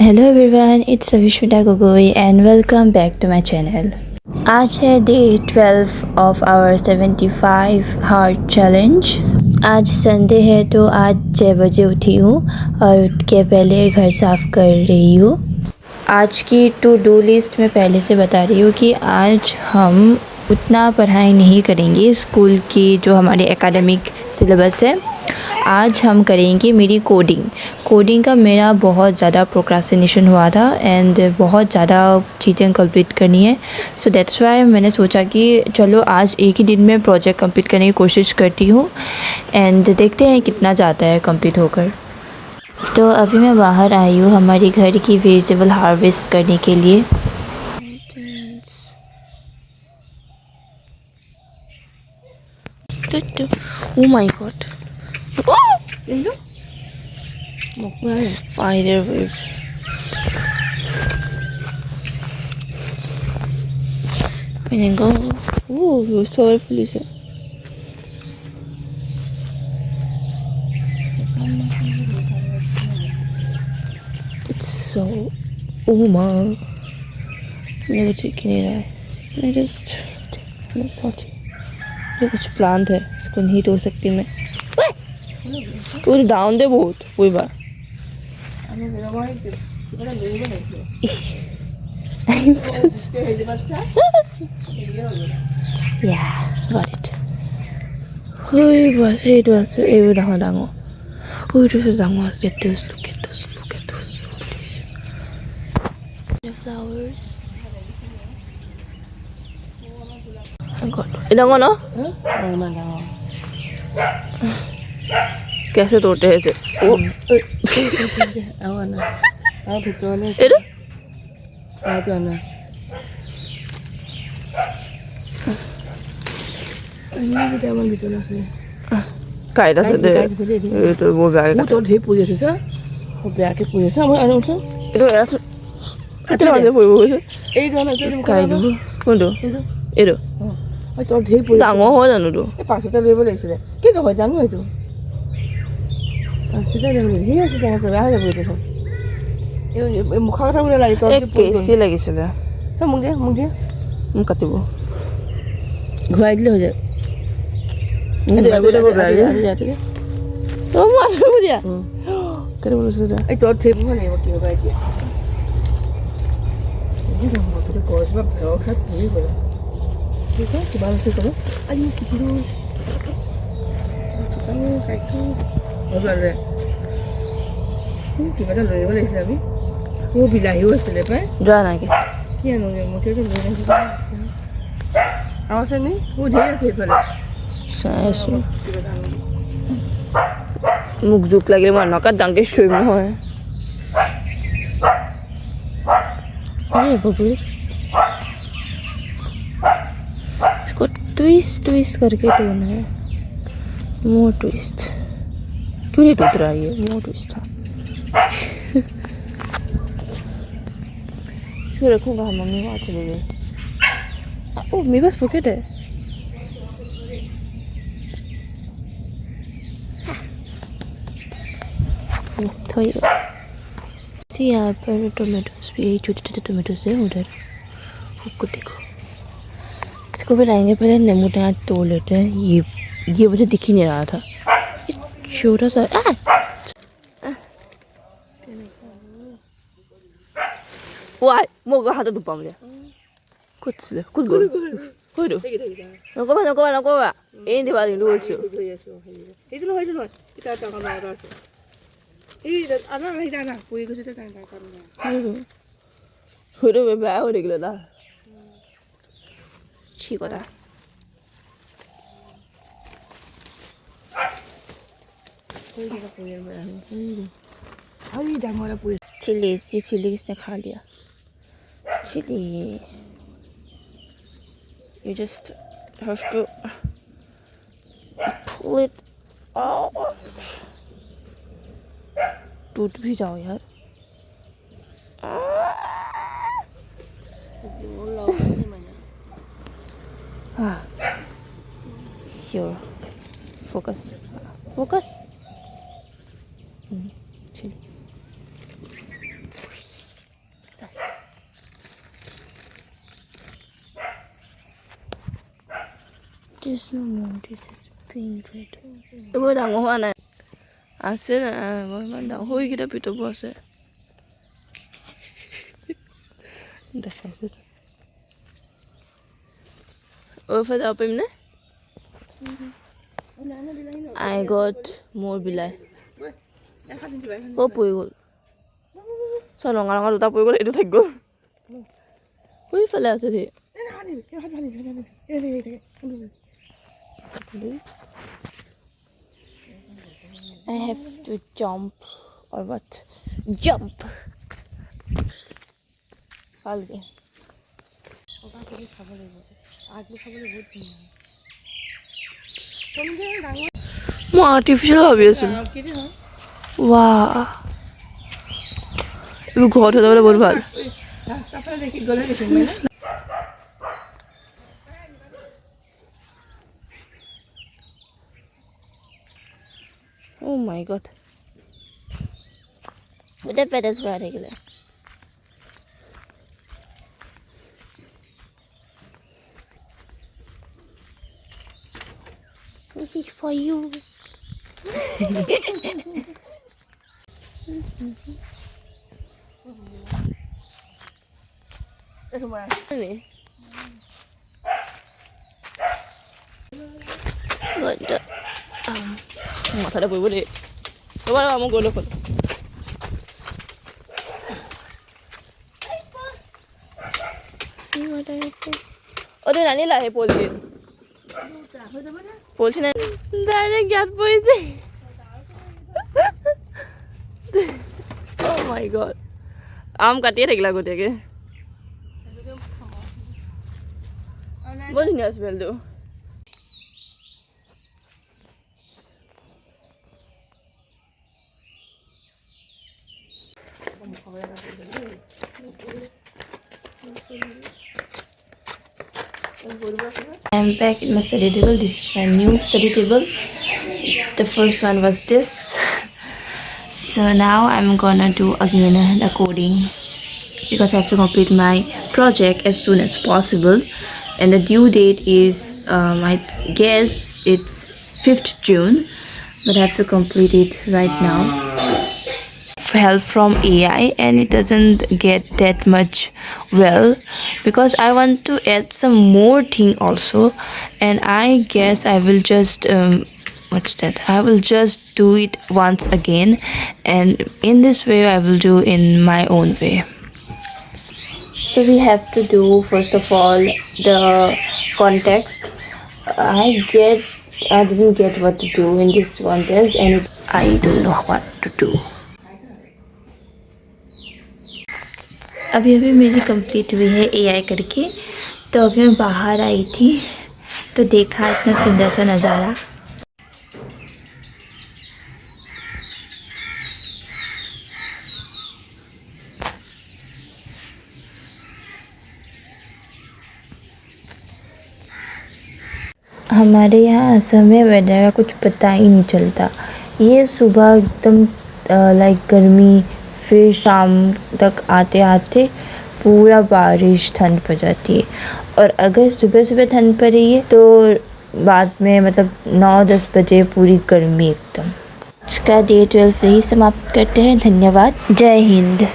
Hello everyone, it's Avishmita Gogoi and welcome back to my channel. आज है day 12 of our 75 hard challenge. आज Sunday है तो आज 6 बजे उठी हूँ और उठ के पहले घर साफ़ कर रही हूँ। आज की टू डू लिस्ट में पहले से बता रही हूँ कि आज हम उतना पढ़ाई नहीं करेंगे स्कूल की जो हमारी एकेडमिक सिलेबस है। आज हम करेंगे मेरी कोडिंग का मेरा बहुत ज़्यादा प्रोक्रास्टिनेशन हुआ था एंड बहुत ज़्यादा चीज़ें कंप्लीट करनी है। सो दैट्स वाई मैंने सोचा कि चलो आज एक ही दिन में प्रोजेक्ट कंप्लीट करने की कोशिश करती हूँ एंड देखते हैं कितना जाता है कंप्लीट होकर। तो अभी मैं बाहर आई हूँ हमारी घर की वेजिटेबल हार्वेस्ट करने के लिए। Oh my god. Oh! Spider web. And go. Oh, you're so pleased. It's so. Oh my. मेरे को ठीक नहीं रहा है। मैं जस्ट सोची ये कुछ प्लांट है, इसको नहीं तोड़ सकती मैं। तो डाउन दे बहुत कोई बात। Yeah, got it. Oi, bas, itu bas, udah dango. Oh, itu sudah dango. Look at those. The flowers. dango no? कैसे तोड़ते हैं इसे? कायदा से दे ये तो वो बैग वो तो ढेर पूजे से वो बैग के पूजे से हम आने उठो इधर ऐसे इधर आने पूजे ए जो ना इधर कायदा कौन दो इधर और तो ढेर पूजे दांगो हो जानो दो ये पास तो लेवल ऐसे है क्या तो हो जानो है तो सीधा लेवल ये ऐसे जाना तो आगे पूजे तो ये मुखा था बोले लाइट तो कैसे लगी चला तो मुंगे मुंह काटिबो घुराई दिले हो जाए तो मार दिया करे बोलो सुधा ए तो थे वो नहीं वो क्यों भाई दिया ये तो वो तो कोस में भरो खत नहीं बोला ठीक है कि बाल से करो आई किलो तो काय तो हो रहा है कि बता लो बोले इसलिए अभी वो भी लाई हो चले पे जाना के क्या नो ये मोटे तो ले आवाज नहीं वो ढेर थे पहले मुख झुक लगे मन का दंगे शुम है ये बबुल इसको ट्विस्ट करके तोड़ना है। मोर ट्विस्ट क्यों नहीं टूट रहा है? मोर ट्विस्ट था इसको रखूंगा मम्मी वहाँ चले गए। ओ मेरे पास पॉकेट है। यहाँ पर टोमेटोस भी यही छोटे टोमेटोस है उधर उसको देखो। इसको भी लाएंगे पहले नींबू टमाटर तोड़ लेते हैं। ये मुझे दिख ही नहीं रहा था छोटा सा वाह मोगा हाथ डुबा मुझे कुछ 고이로. 너거봐. 애인데 봐도 누워 있어. 이리로 와. 이따 가봐. 이 안나 해잖아. 보이고 싶다 가는 거야. 왜 봐요 그러나. 치고다. 보이가 보이는 거야. 아이 장어라 보이. चिली किसने खा लिया? Chilli you just have to pull it out. टूट भी जाओ यार। Here, focus. Chilli This no more. This is pink red. এইবোৰ ডাঙৰ হোৱা নাই আছে না মই ইমান ডাঙৰ হৈকেইটা পিটব আছে দেখাইছে ওইফালে যাব পাৰিম নে I got more বিলাই ও পৰি গ'ল চ ৰঙা ৰঙা দুটা পৰি গ'ল এইটো থাকি গ'ল ওইফালে আছে দেই I have to jump or what? Jump. Fall गया. मैं आर्टिफिशियल भाभी आছোঁ. वाह. ये घोट होता है बहुत भाल. Oh my god. Udah pedas banget gila. This is for you. Ini. Gak masa ada bulu deh. Coba kamu golok. Ini ada itu. Oh, dia nani lah polisi. Polisi nani? Direct jat polisi. Oh my god. आम काटिए ठेकला को देखे. बहुत ही smell दो. I'm back in my study table. This is my new study table. The first one was this. So now I'm gonna do again the coding because I have to complete my project as soon as possible. And the due date is, I guess it's 5th June. But I have to complete it right now. Help from AI and it doesn't get that much well because I want to add some more thing also and I guess I will just I will just do it once again and in this way I will do in my own way. So we have to do first of all the context. I didn't get what to do in this context and I don't know what to do. अभी मेरी complete हुई है AI करके तो अभी मैं बाहर आई थी तो देखा इतना सुंदर सा नज़ारा हमारे यहाँ असम में वेदर का कुछ पता ही नहीं चलता ये सुबह एकदम लाइक गर्मी फिर शाम तक आते आते पूरा बारिश ठंड पड़ जाती है और अगर सुबह सुबह ठंड पड़ी है तो बाद में मतलब 9-10 बजे पूरी गर्मी एकदम. आज का डे 12 यही समाप्त करते हैं. धन्यवाद. जय हिंद.